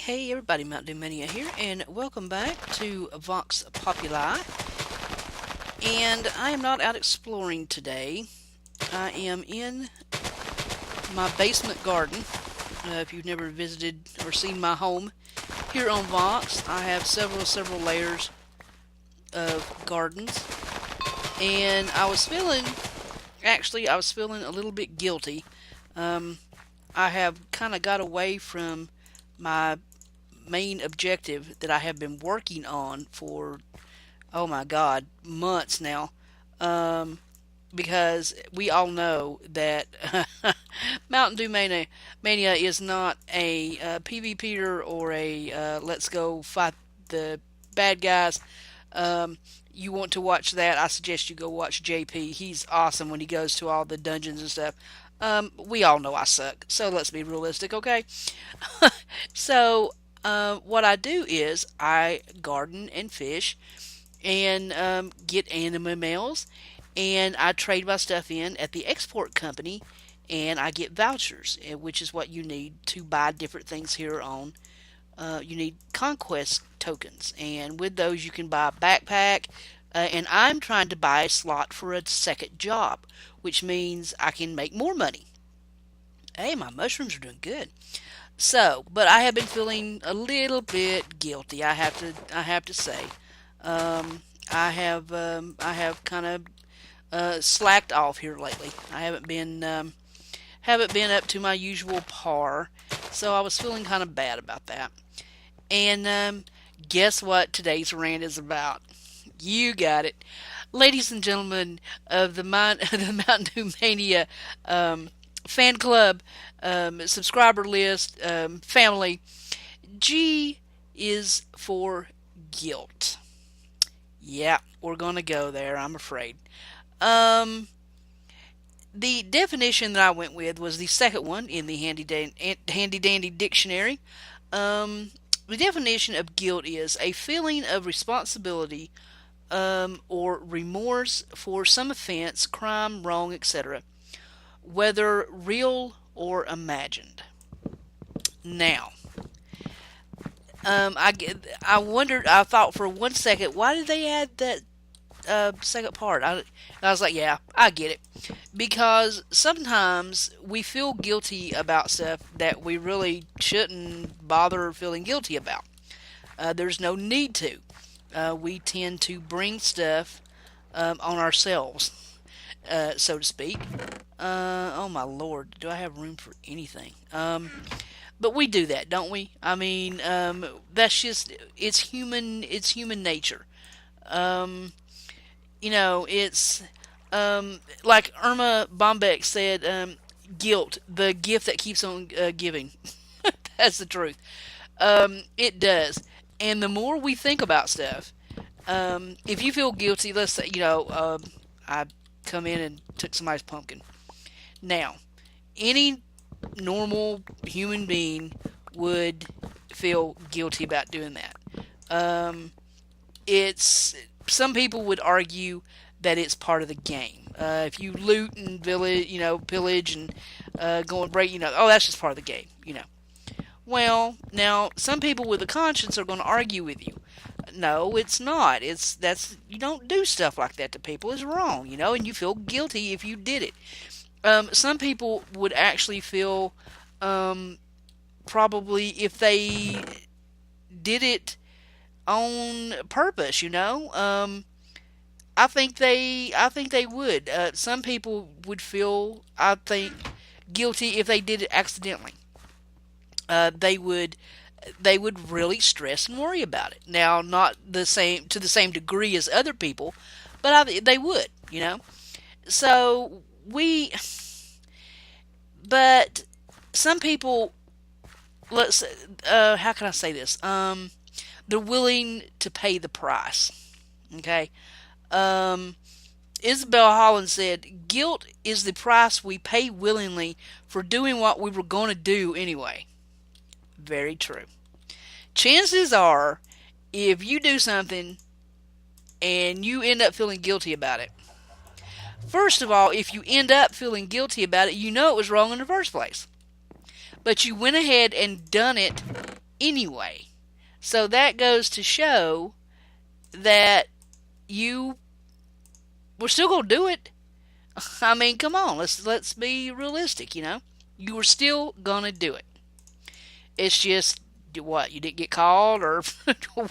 Hey everybody, MntDewMania here, and welcome back to Vox Populi. And I am not out exploring today. I am in my basement garden. If you've never visited or seen my home here on Vox, I have several layers of gardens. And I was feeling a little bit guilty. I have kind of got away from my main objective that I have been working on for, oh my God, months now. Um, because we all know that Mountain Dew Mania is not a PvPer or a let's go fight the bad guys. You want to watch that, I suggest you go watch JP. He's awesome when he goes to all the dungeons and stuff. We all know I suck, so let's be realistic, okay? So, what I do is I garden and fish and get anime mails, and I trade my stuff in at the export company, and I get vouchers, which is what you need to buy different things here on. You need conquest tokens, and with those you can buy a backpack. And I'm trying to buy a slot for a second job, which means I can make more money. Hey, my mushrooms are doing good. So, but I have been feeling a little bit guilty. I have to say, I have kind of slacked off here lately. I haven't been up to my usual par, so I was feeling kind of bad about that. And guess what today's rant is about? You got it, ladies and gentlemen of the the Mountain Dew Mania fan club, subscriber list, family. G is for guilt. Yeah, we're gonna go there, I'm afraid. Um, the definition that I went with was the second one in the handy dandy dictionary. Um, the definition of guilt is a feeling of responsibility or remorse for some offense, crime, wrong, etc., whether real or imagined. Now, I thought for one second, why did they add that second part? I was like, yeah, I get it. Because sometimes we feel guilty about stuff that we really shouldn't bother feeling guilty about. There's no need to. We tend to bring stuff on ourselves, so to speak. Oh my lord, do I have room for anything? But we do that, don't we? I mean, that's just it's human nature. Um, it's like Irma Bombeck said, guilt, the gift that keeps on giving. That's the truth. It does. And the more we think about stuff, if you feel guilty, let's say, I come in and took somebody's pumpkin. Now, any normal human being would feel guilty about doing that. Um, it's some people would argue that it's part of the game. If you loot and pillage and go and break, oh, that's just part of the game. Well, now some people with a conscience are going to argue with you. No, it's not. You don't do stuff like that to people. It's wrong, and you feel guilty if you did it. Some people would actually feel probably if they did it on purpose. I think they would. Some people would feel, I think, guilty if they did it accidentally. They would really stress and worry about it. Now, not to the same degree as other people, but they would. So but some people, how can I say this? They're willing to pay the price. Okay. Um, Isabel Holland said, "Guilt is the price we pay willingly for doing what we were going to do anyway." Very true. Chances are, if you do something and you end up feeling guilty about it, first of all, if you end up feeling guilty about it, you know it was wrong in the first place. But you went ahead and done it anyway. So that goes to show that you were still going to do it. I mean, come on, let's be realistic, you know. You were still going to do it. It's just what you didn't get called or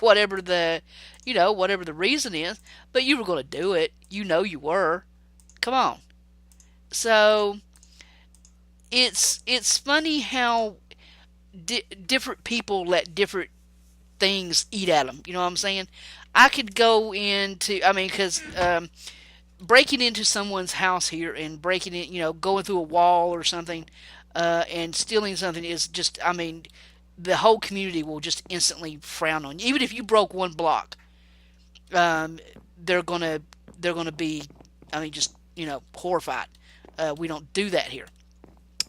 whatever the whatever the reason is, but you were going to do it. You know you were. Come on. So it's funny how different people let different things eat at them. You know what I'm saying? I could go into, I mean, because breaking into someone's house here and breaking it, going through a wall or something, and stealing something is just, I mean, the whole community will just instantly frown on you. Even if you broke one block, um, they're gonna be, I mean, just horrified. We don't do that here.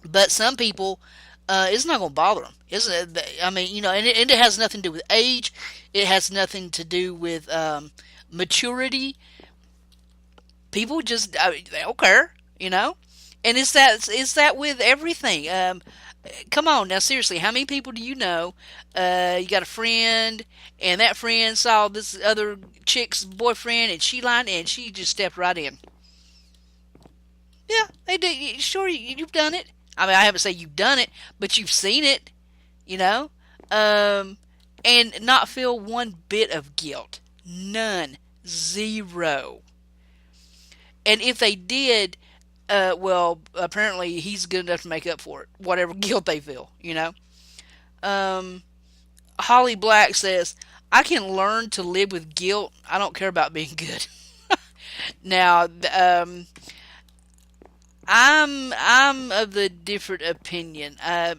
But some people, it's not going to bother them. Isn't it? I mean, and it has nothing to do with age. It has nothing to do with maturity. People just, I mean, they don't care, And it's that with everything. Come on now, seriously, how many people do you know? You got a friend, and that friend saw this other chick's boyfriend, and she lied, and she just stepped right in. Yeah, they did. Sure, you've done it. I mean, I haven't said you've done it, but you've seen it, you know, um, and not feel one bit of guilt. None. Zero. And if they did, well, apparently he's good enough to make up for it, whatever guilt they feel. Um, Holly Black says, I can learn to live with guilt. I don't care about being good. Now, I'm of the different opinion. I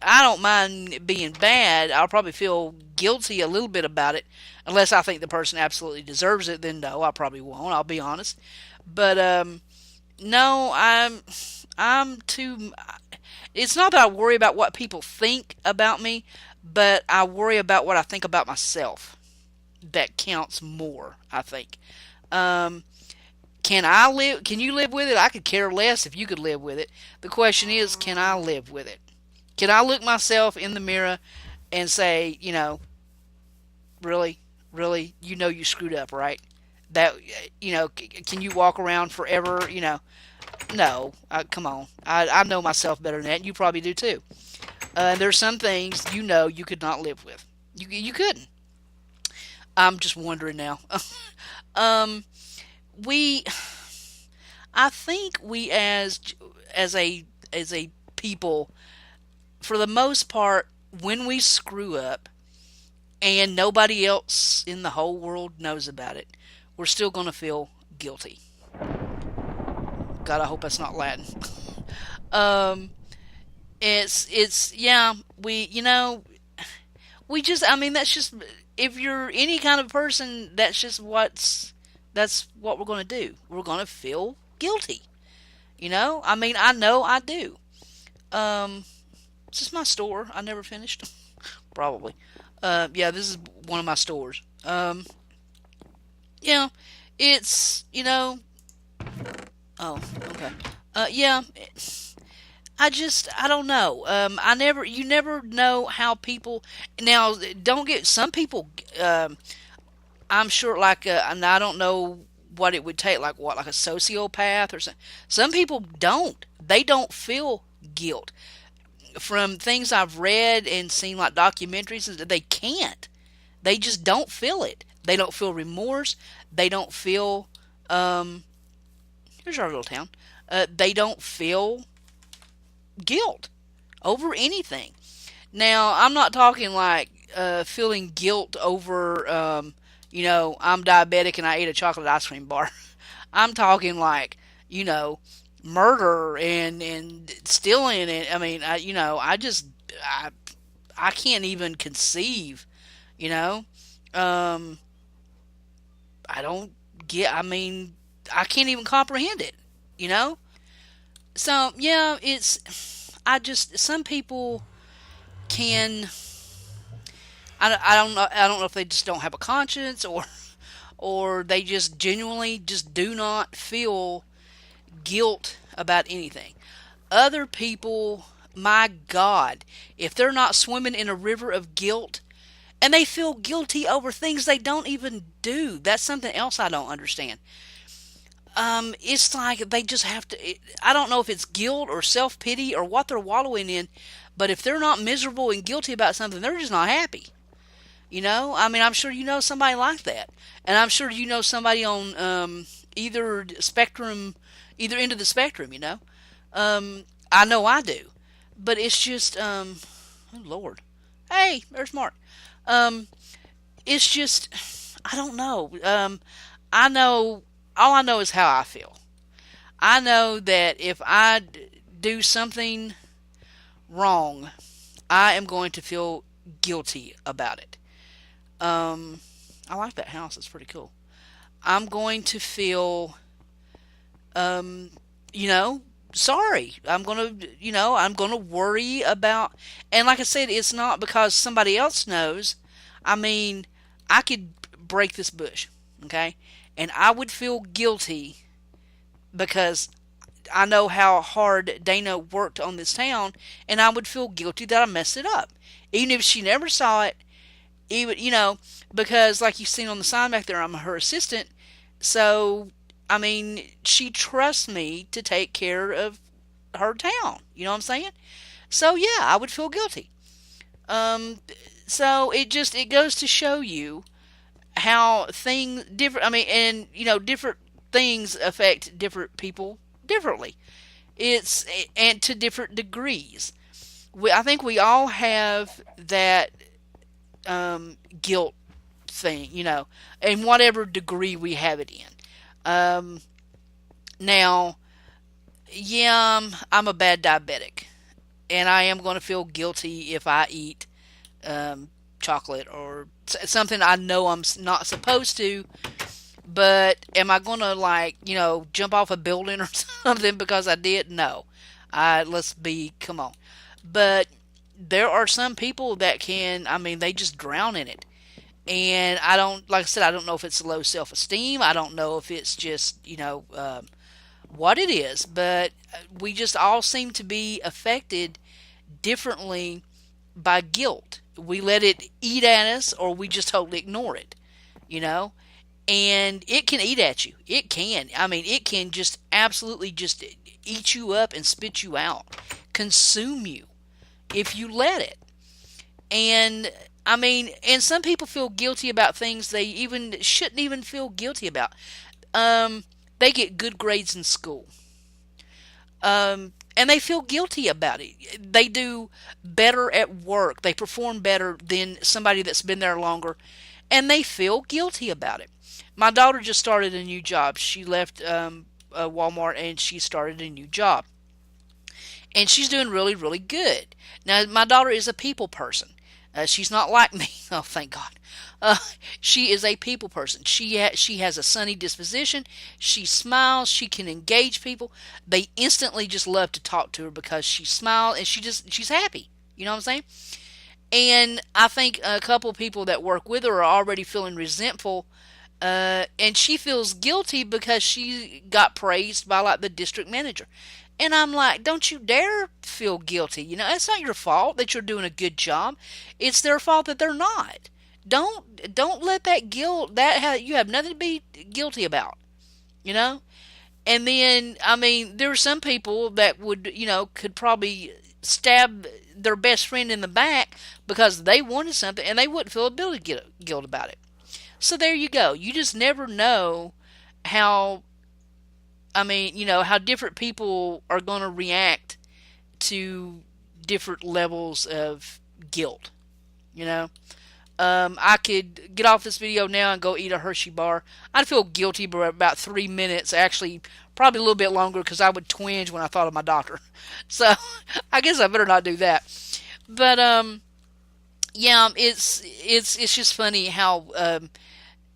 don't mind being bad. I'll probably feel guilty a little bit about it, unless I think the person absolutely deserves it. Then no, I probably won't. I'll be honest. But no, I'm too. It's not that I worry about what people think about me, but I worry about what I think about myself. That counts more, I think. Um, can I live? Can you live with it? I could care less if you could live with it. The question is, can I live with it? Can I look myself in the mirror and say, really, really, you screwed up, right? That, can you walk around forever? No, come on. I know myself better than that. And you probably do too. There's some things you could not live with. You couldn't. I'm just wondering now. um, we, I think we as a people, for the most part, when we screw up and nobody else in the whole world knows about it, we're still going to feel guilty. God, I hope that's not Latin. um, it's yeah. We just, I mean, that's just, if you're any kind of person, that's what we're going to do. We're going to feel guilty. I mean, I know I do. Um, Is this my store? I never finished. Probably. Yeah, this is one of my stores. Yeah, it's, oh, okay. Yeah, I don't know. You never know how people, now, don't get, some people, I'm sure, like, and I don't know what it would take, like what, like a sociopath or something. Some people don't. They don't feel guilt. From things I've read and seen, like documentaries, they can't. They just don't feel it. They don't feel remorse. They don't feel. Here's our little town. They don't feel guilt over anything. Now, I'm not talking like feeling guilt over, I'm diabetic and I ate a chocolate ice cream bar. I'm talking like, murder and stealing. And I mean, I I can't even conceive. You know, um, I don't get. I mean, I can't even comprehend it. You know, so yeah, it's. I just, some people can. I don't know. I don't know if they just don't have a conscience, or they just genuinely just do not feel guilt about anything. Other people, my God, if they're not swimming in a river of guilt and they feel guilty over things they don't even do, that's something else I don't understand. It's like they just have to. I don't know if it's guilt or self pity or what they're wallowing in, but if they're not miserable and guilty about something, they're just not happy. I mean, I'm sure you know somebody like that, and I'm sure you know somebody on either spectrum, either end of the spectrum. I know I do, but it's just, oh Lord, hey, there's Mark. Um, it's just, I don't know. I know all I know is how I feel. I know that if I do something wrong, I am going to feel guilty about it. Um, I like that house. It's pretty cool. I'm going to feel, um, you know, sorry. I'm gonna worry about, and like I said, it's not because somebody else knows. I mean, I could break this bush, okay, and I would feel guilty because I know how hard Dana worked on this town, and I would feel guilty that I messed it up, even if she never saw it. Even because like you've seen on the sign back there, I'm her assistant. So I mean, she trusts me to take care of her town. You know what I'm saying? So yeah, I would feel guilty. Um, so it goes to show you how things different. I mean, and different things affect different people differently. It's and to different degrees. I think we all have that guilt thing, in whatever degree we have it in. Um, Now, yeah, I'm a bad diabetic, and I am going to feel guilty if I eat chocolate or something I know I'm not supposed to. But am I going to jump off a building or something because I did? No. Come on. But there are some people that can, I mean, they just drown in it. And I don't, like I said, I don't know if it's low self esteem. I don't know if it's just, what it is, but we just all seem to be affected differently by guilt. We let it eat at us, or we just totally ignore it, you know? And it can eat at you. It can. I mean, it can just absolutely just eat you up and spit you out, consume you if you let it. And I mean, and some people feel guilty about things they even shouldn't even feel guilty about. They get good grades in school. And they feel guilty about it. They do better at work. They perform better than somebody that's been there longer, and they feel guilty about it. My daughter just started a new job. She left Walmart and she started a new job, and she's doing really, really good. Now, my daughter is a people person. She's not like me. Oh, thank God. Uh, she is a people person. She has a sunny disposition. She smiles. She can engage people. They instantly just love to talk to her because she smiles and she's happy. You know what I'm saying? And I think a couple of people that work with her are already feeling resentful, and she feels guilty because she got praised by like the district manager. And I'm like, don't you dare feel guilty. It's not your fault that you're doing a good job. It's their fault that they're not. Don't let that guilt you have nothing to be guilty about. You know. And then I mean, there are some people that would could probably stab their best friend in the back because they wanted something and they wouldn't feel ability guilt about it. So there you go. You just never know how how different people are going to react to different levels of guilt. You know, I could get off this video now and go eat a Hershey bar. I'd feel guilty for about 3 minutes, actually, probably a little bit longer because I would twinge when I thought of my doctor. So I guess I better not do that. But yeah, it's just funny how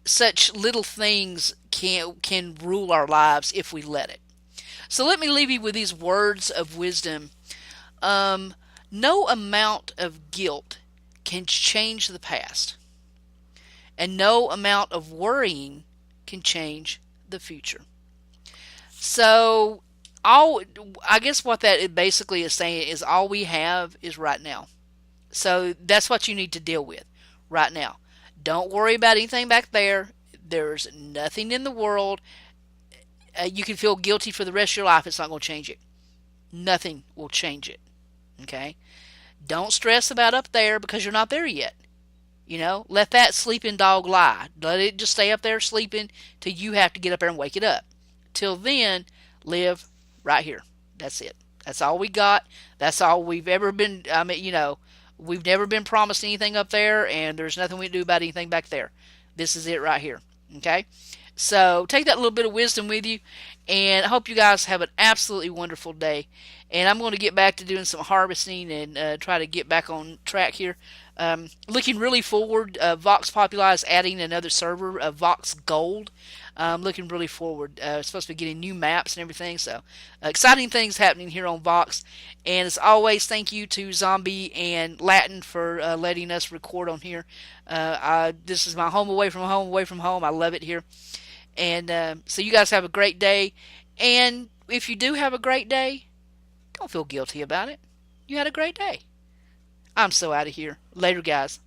such little things can rule our lives if we let it. So let me leave you with these words of wisdom. Um, no amount of guilt can change the past, and no amount of worrying can change the future. So all I guess what that basically is saying is all we have is right now. So that's what you need to deal with right now. Don't worry about anything back there. There's nothing in the world. You can feel guilty for the rest of your life. It's not going to change it. Nothing will change it. Okay? Don't stress about up there because you're not there yet. Let that sleeping dog lie. Let it just stay up there sleeping till you have to get up there and wake it up. Till then, live right here. That's it. That's all we got. That's all we've ever been. I mean, we've never been promised anything up there, and there's nothing we can do about anything back there. This is it right here. Okay? So take that little bit of wisdom with you, and I hope you guys have an absolutely wonderful day. And I'm going to get back to doing some harvesting and try to get back on track here. Looking really forward. Vox Populi is adding another server, Vox Gold. Looking really forward. Supposed to be getting new maps and everything. So exciting things happening here on Vox. And as always, thank you to Zombie and Latin for letting us record on here. This is my home away from home, away from home. I love it here. And so you guys have a great day. And if you do have a great day, don't feel guilty about it. You had a great day. I'm so out of here. Later, guys.